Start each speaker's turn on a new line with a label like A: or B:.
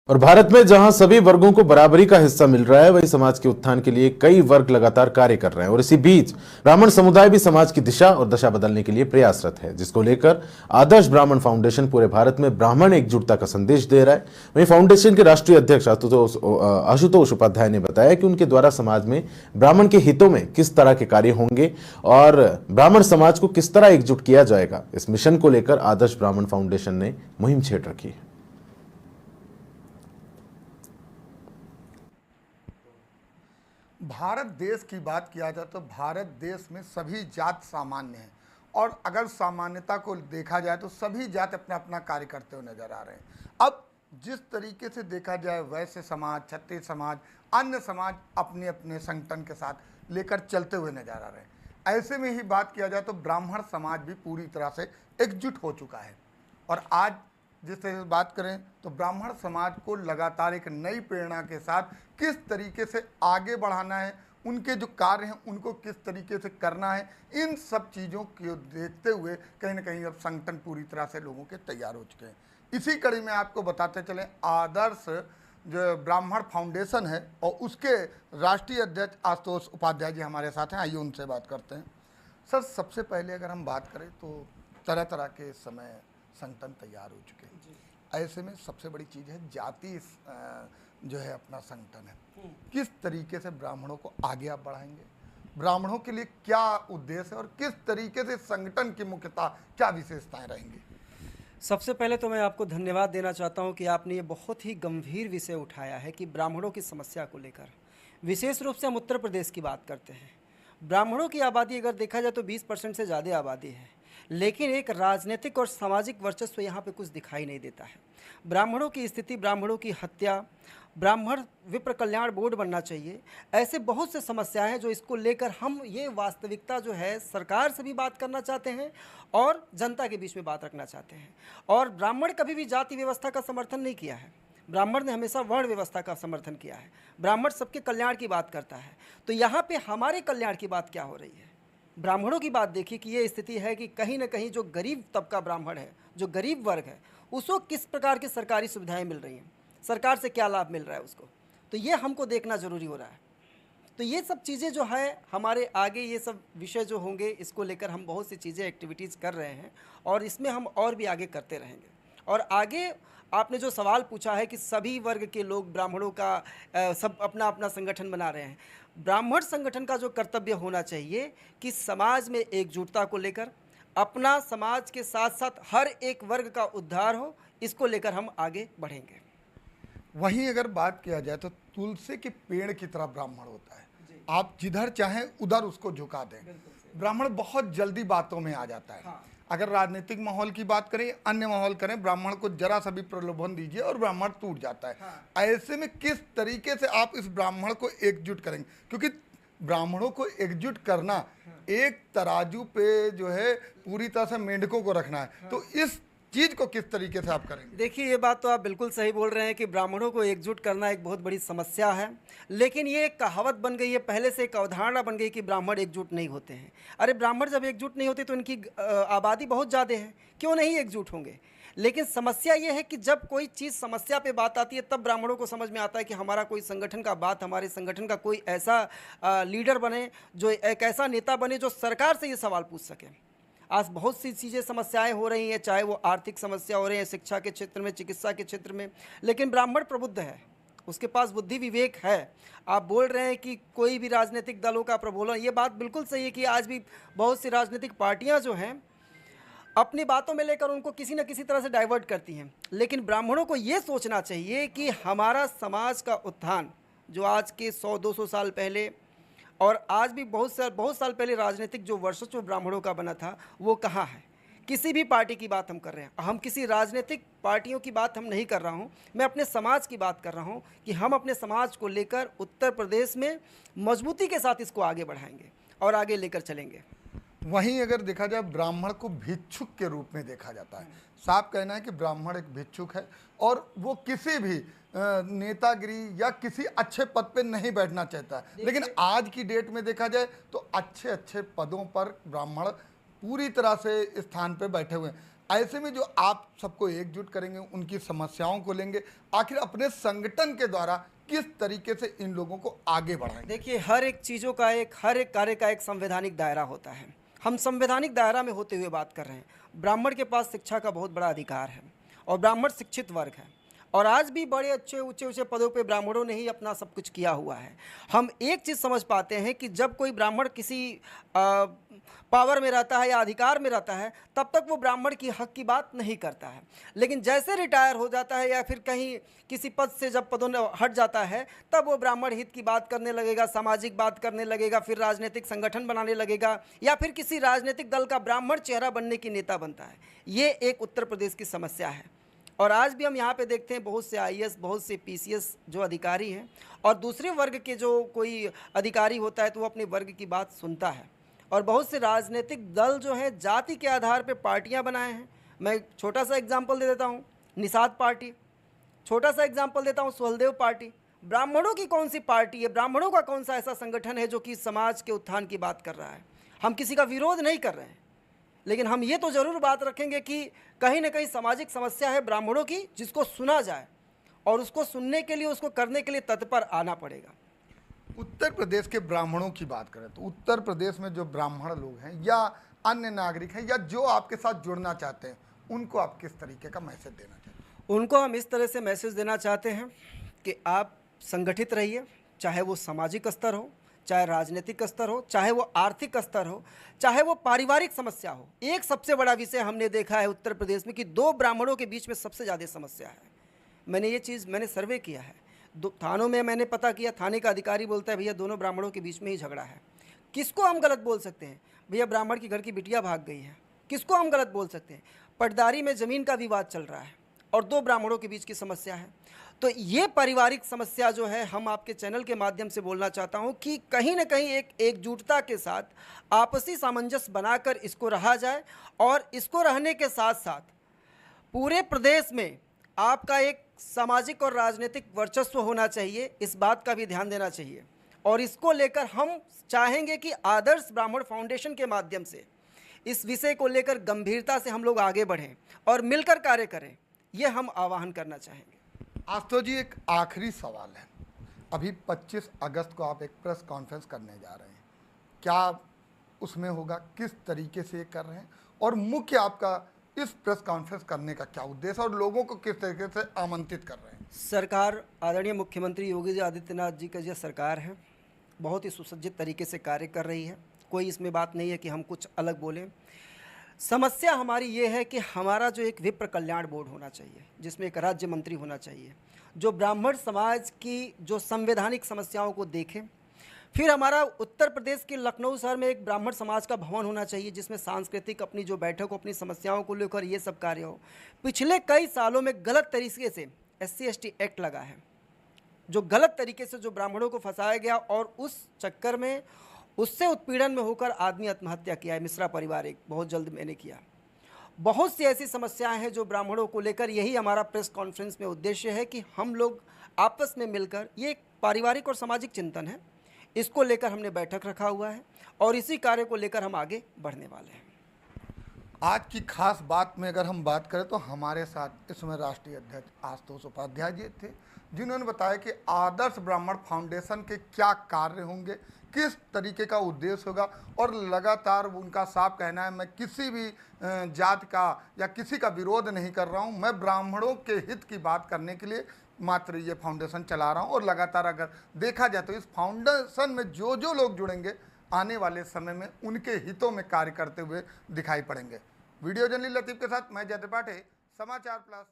A: और भारत में जहां सभी वर्गों को बराबरी का हिस्सा मिल रहा है, वही समाज के उत्थान के लिए कई वर्ग लगातार कार्य कर रहे हैं। और इसी बीच ब्राह्मण समुदाय भी समाज की दिशा और दशा बदलने के लिए प्रयासरत है, जिसको लेकर आदर्श ब्राह्मण फाउंडेशन पूरे भारत में ब्राह्मण एकजुटता का संदेश दे रहा है। वहीं फाउंडेशन के राष्ट्रीय अध्यक्ष आशुतोष उपाध्याय ने बताया कि उनके द्वारा समाज में ब्राह्मण के हितों में किस तरह के कार्य होंगे और ब्राह्मण समाज को किस तरह एकजुट किया जाएगा। इस मिशन को लेकर आदर्श ब्राह्मण फाउंडेशन ने मुहिम छेड़ रखी है।
B: भारत देश की बात किया जाए तो भारत देश में सभी जात सामान्य हैं और अगर सामान्यता को देखा जाए तो सभी जात अपना अपना कार्य करते हुए नजर आ रहे हैं। अब जिस तरीके से देखा जाए वैश्य समाज, क्षत्रिय समाज, अन्य समाज अपने अपने संगठन के साथ लेकर चलते हुए नजर आ रहे हैं। ऐसे में ही बात किया जाए तो ब्राह्मण समाज भी पूरी तरह से एकजुट हो चुका है और आज जिस तरह से बात करें तो ब्राह्मण समाज को लगातार एक नई प्रेरणा के साथ किस तरीके से आगे बढ़ाना है, उनके जो कार्य हैं उनको किस तरीके से करना है, इन सब चीज़ों को देखते हुए कहीं ना कहीं अब संगठन पूरी तरह से लोगों के तैयार हो चुके हैं। इसी कड़ी में आपको बताते चलें, आदर्श जो ब्राह्मण फाउंडेशन है और उसके राष्ट्रीय अध्यक्ष आशुतोष उपाध्याय जी हमारे साथ हैं। आइए उनसे बात करते हैं। सर, सबसे पहले अगर हम बात करें तो तरह तरह के इस समय संगठन तैयार हो चुके हैं। ऐसे में सबसे बड़ी चीज़ है जाति जो है अपना संगठन है। किस तरीके से ब्राह्मणों को आगे आप बढ़ाएंगे, ब्राह्मणों के लिए क्या उद्देश्य है और किस तरीके से संगठन की मुख्यता क्या विशेषताएं रहेंगी?
C: सबसे पहले तो मैं आपको धन्यवाद देना चाहता हूं कि आपने ये बहुत ही गंभीर विषय उठाया है कि ब्राह्मणों की समस्या को लेकर। विशेष रूप से हम उत्तर प्रदेश की बात करते हैं। ब्राह्मणों की आबादी अगर देखा जाए तो 20% से ज़्यादा आबादी है, लेकिन एक राजनीतिक और सामाजिक वर्चस्व यहाँ पे कुछ दिखाई नहीं देता है। ब्राह्मणों की स्थिति, ब्राह्मणों की हत्या, ब्राह्मण विप्र कल्याण बोर्ड बनना चाहिए, ऐसे बहुत से समस्याएं हैं जो इसको लेकर हम ये वास्तविकता जो है सरकार से भी बात करना चाहते हैं और जनता के बीच में बात रखना चाहते हैं। और ब्राह्मण कभी भी जाति व्यवस्था का समर्थन नहीं किया है, ब्राह्मण ने हमेशा वर्ण व्यवस्था का समर्थन किया है। ब्राह्मण सबके कल्याण की बात करता है, तो यहाँ पे हमारे कल्याण की बात क्या हो रही है? ब्राह्मणों की बात देखिए कि ये स्थिति है कि कहीं ना कहीं जो गरीब तबका ब्राह्मण है, जो गरीब वर्ग है, उसको किस प्रकार की सरकारी सुविधाएं मिल रही हैं, सरकार से क्या लाभ मिल रहा है उसको, तो ये हमको देखना ज़रूरी हो रहा है। तो ये सब चीज़ें जो है हमारे आगे, ये सब विषय जो होंगे, इसको लेकर हम बहुत सी चीज़ें एक्टिविटीज़ कर रहे हैं और इसमें हम और भी आगे करते रहेंगे। और आगे आपने जो सवाल पूछा है कि सभी वर्ग के लोग ब्राह्मणों का सब अपना अपना संगठन बना रहे हैं। ब्राह्मण संगठन का जो कर्तव्य होना चाहिए कि समाज में एकजुटता को लेकर, अपना समाज के साथ साथ हर एक वर्ग का उद्धार हो, इसको लेकर हम आगे बढ़ेंगे।
B: वहीं अगर बात किया जाए तो तुलसी के पेड़ की तरह ब्राह्मण होता है, आप जिधर चाहें उधर उसको झुका दें। ब्राह्मण बहुत जल्दी बातों में आ जाता है। हाँ। अगर राजनीतिक माहौल की बात करें, अन्य माहौल करें, ब्राह्मण को जरा सा भी प्रलोभन दीजिए और ब्राह्मण टूट जाता है। हाँ। ऐसे में किस तरीके से आप इस ब्राह्मण को एकजुट करेंगे, क्योंकि ब्राह्मणों को एकजुट करना, हाँ, एक तराजू पे जो है पूरी तरह से मेंढकों को रखना है। हाँ। तो इस चीज को किस तरीके से आप करेंगे?
C: देखिए, ये बात तो आप बिल्कुल सही बोल रहे हैं कि ब्राह्मणों को एकजुट करना एक बहुत बड़ी समस्या है, लेकिन ये एक कहावत बन गई है, पहले से एक अवधारणा बन गई कि ब्राह्मण एकजुट नहीं होते हैं। अरे ब्राह्मण जब एकजुट नहीं होते तो इनकी आबादी बहुत ज़्यादा है, क्यों नहीं एकजुट होंगे? लेकिन समस्या ये है कि जब कोई चीज़ समस्या पे बात आती है तब ब्राह्मणों को समझ में आता है कि हमारा कोई संगठन का बात, हमारे संगठन का कोई ऐसा लीडर बने, जो एक ऐसा नेता बने जो सरकार से ये सवाल पूछ सके। आज बहुत सी चीज़ें, समस्याएं हो रही हैं, चाहे वो आर्थिक समस्या हो रही है, शिक्षा के क्षेत्र में, चिकित्सा के क्षेत्र में, लेकिन ब्राह्मण प्रबुद्ध है, उसके पास बुद्धि विवेक है। आप बोल रहे हैं कि कोई भी राजनीतिक दलों का प्रबोधन, ये बात बिल्कुल सही है कि आज भी बहुत सी राजनीतिक पार्टियां जो हैं अपनी बातों में लेकर उनको किसी न किसी तरह से डाइवर्ट करती हैं, लेकिन ब्राह्मणों को ये सोचना चाहिए कि हमारा समाज का उत्थान जो आज के 100-200 साल पहले और आज भी बहुत साल पहले राजनीतिक जो वर्चस्व ब्राह्मणों का बना था, वो कहाँ है? किसी भी पार्टी की बात हम कर रहे हैं, हम किसी राजनीतिक पार्टियों की बात हम नहीं कर रहा हूं, मैं अपने समाज की बात कर रहा हूं कि हम अपने समाज को लेकर उत्तर प्रदेश में मजबूती के साथ इसको आगे बढ़ाएंगे और आगे लेकर चलेंगे।
B: वहीं अगर देखा जाए, ब्राह्मण को भिक्षुक के रूप में देखा जाता है। साफ कहना है कि ब्राह्मण एक भिक्षुक है और वो किसी भी नेतागिरी या किसी अच्छे पद पे नहीं बैठना चाहता है, लेकिन आज की डेट में देखा जाए तो अच्छे अच्छे पदों पर ब्राह्मण पूरी तरह से स्थान पे बैठे हुए हैं। ऐसे में जो आप सबको एकजुट करेंगे, उनकी समस्याओं को लेंगे, आखिर अपने संगठन के द्वारा किस तरीके से इन लोगों को आगे बढ़ाएंगे?
C: देखिए, हर एक चीज़ों का हर एक कार्य का एक संवैधानिक दायरा होता है। हम संवैधानिक दायरा में होते हुए बात कर रहे हैं। ब्राह्मण के पास शिक्षा का बहुत बड़ा अधिकार है और ब्राह्मण शिक्षित वर्ग है, और आज भी बड़े अच्छे ऊंचे ऊंचे पदों पे ब्राह्मणों ने ही अपना सब कुछ किया हुआ है। हम एक चीज़ समझ पाते हैं कि जब कोई ब्राह्मण किसी पावर में रहता है या अधिकार में रहता है, तब तक वो ब्राह्मण की हक की बात नहीं करता है। लेकिन जैसे रिटायर हो जाता है या फिर कहीं किसी पद से जब पदों हट जाता है, तब वो ब्राह्मण हित की बात करने लगेगा, सामाजिक बात करने लगेगा, फिर राजनीतिक संगठन बनाने लगेगा या फिर किसी राजनीतिक दल का ब्राह्मण चेहरा बनने की नेता बनता है। ये एक उत्तर प्रदेश की समस्या है। और आज भी हम यहाँ पे देखते हैं बहुत से आईएएस, बहुत से पीसीएस जो अधिकारी हैं, और दूसरे वर्ग के जो कोई अधिकारी होता है तो वो अपने वर्ग की बात सुनता है। और बहुत से राजनीतिक दल जो हैं जाति के आधार पे पार्टियां बनाए हैं। मैं छोटा सा एग्जांपल दे देता हूँ, निषाद पार्टी। छोटा सा एग्जांपल देता हूँ, सुहलदेव पार्टी। ब्राह्मणों की कौन सी पार्टी है? ब्राह्मणों का कौन सा ऐसा संगठन है जो कि समाज के उत्थान की बात कर रहा है? हम किसी का विरोध नहीं कर रहे हैं, लेकिन हम ये तो ज़रूर बात रखेंगे कि कहीं ना कहीं सामाजिक समस्या है ब्राह्मणों की, जिसको सुना जाए, और उसको सुनने के लिए, उसको करने के लिए तत्पर आना पड़ेगा।
B: उत्तर प्रदेश के ब्राह्मणों की बात करें तो उत्तर प्रदेश में जो ब्राह्मण लोग हैं या अन्य नागरिक हैं या जो आपके साथ जुड़ना चाहते हैं, उनको आप किस तरीके का मैसेज देना चाहते हैं?
C: उनको हम इस तरह से मैसेज देना चाहते हैं कि आप संगठित रहिए, चाहे वो सामाजिक स्तर हो, चाहे राजनीतिक स्तर हो, चाहे वो आर्थिक स्तर हो, चाहे वो पारिवारिक समस्या हो। एक सबसे बड़ा विषय हमने देखा है उत्तर प्रदेश में कि दो ब्राह्मणों के बीच में सबसे ज़्यादा समस्या है। मैंने सर्वे किया है, थानों में मैंने पता किया, थाने का अधिकारी बोलता है भैया दोनों ब्राह्मणों के बीच में ही झगड़ा है। किसको हम गलत बोल सकते हैं? भैया ब्राह्मण की घर की बिटिया भाग गई है, किसको हम गलत बोल सकते हैं? पटदारी में ज़मीन का विवाद चल रहा है और दो ब्राह्मणों के बीच की समस्या है। तो ये पारिवारिक समस्या जो है, हम आपके चैनल के माध्यम से बोलना चाहता हूँ कि कहीं ना कहीं एक एकजुटता के साथ आपसी सामंजस्य बनाकर इसको रहा जाए, और इसको रहने के साथ साथ पूरे प्रदेश में आपका एक सामाजिक और राजनीतिक वर्चस्व होना चाहिए। इस बात का भी ध्यान देना चाहिए, और इसको लेकर हम चाहेंगे कि आदर्श ब्राह्मण फाउंडेशन के माध्यम से इस विषय को लेकर गंभीरता से हम लोग आगे बढ़ें और मिलकर कार्य करें, ये हम आह्वान करना चाहेंगे।
B: आशुतोष जी, एक आखिरी सवाल है। अभी 25 अगस्त को आप एक प्रेस कॉन्फ्रेंस करने जा रहे हैं, क्या उसमें होगा, किस तरीके से ये कर रहे हैं, और मुख्य आपका इस प्रेस कॉन्फ्रेंस करने का क्या उद्देश्य और लोगों को किस तरीके से आमंत्रित कर रहे हैं?
C: सरकार, आदरणीय मुख्यमंत्री योगी आदित्यनाथ जी का जो सरकार है, बहुत ही सुसज्जित तरीके से कार्य कर रही है। कोई इसमें बात नहीं है कि हम कुछ अलग बोलें। समस्या हमारी ये है कि हमारा जो एक विप्र कल्याण बोर्ड होना चाहिए, जिसमें एक राज्य मंत्री होना चाहिए, जो ब्राह्मण समाज की जो संवैधानिक समस्याओं को देखे। फिर हमारा उत्तर प्रदेश के लखनऊ शहर में एक ब्राह्मण समाज का भवन होना चाहिए, जिसमें सांस्कृतिक अपनी जो बैठक हो, अपनी समस्याओं को लेकर ये सब कार्य हो। पिछले कई सालों में गलत तरीके से SC/ST एक्ट लगा है, जो गलत तरीके से जो ब्राह्मणों को फंसाया गया, और उस चक्कर में उससे उत्पीड़न में होकर आदमी आत्महत्या किया है। मिश्रा परिवार एक बहुत जल्द मैंने किया। बहुत सी ऐसी समस्याएं हैं जो ब्राह्मणों को लेकर, यही हमारा प्रेस कॉन्फ्रेंस में उद्देश्य है कि हम लोग आपस में मिलकर, ये एक पारिवारिक और सामाजिक चिंतन है, इसको लेकर हमने बैठक रखा हुआ है और इसी कार्य को लेकर हम आगे बढ़ने वाले हैं।
B: आज की खास बात में अगर हम बात करें तो हमारे साथ इसमें राष्ट्रीय अध्यक्ष आशुतोष उपाध्याय जी थे, जिन्होंने बताया कि आदर्श ब्राह्मण फाउंडेशन के क्या कार्य होंगे, किस तरीके का उद्देश्य होगा, और लगातार उनका साफ कहना है मैं किसी भी जात का या किसी का विरोध नहीं कर रहा हूं, मैं ब्राह्मणों के हित की बात करने के लिए मात्र ये फाउंडेशन चला रहा हूं। और लगातार अगर देखा जाए तो इस फाउंडेशन में जो जो लोग जुड़ेंगे आने वाले समय में उनके हितों में कार्य करते हुए दिखाई पड़ेंगे। वीडियो जर्नलिस्ट लतीफ के साथ मैं जय त्रिपाठी, समाचार प्लस।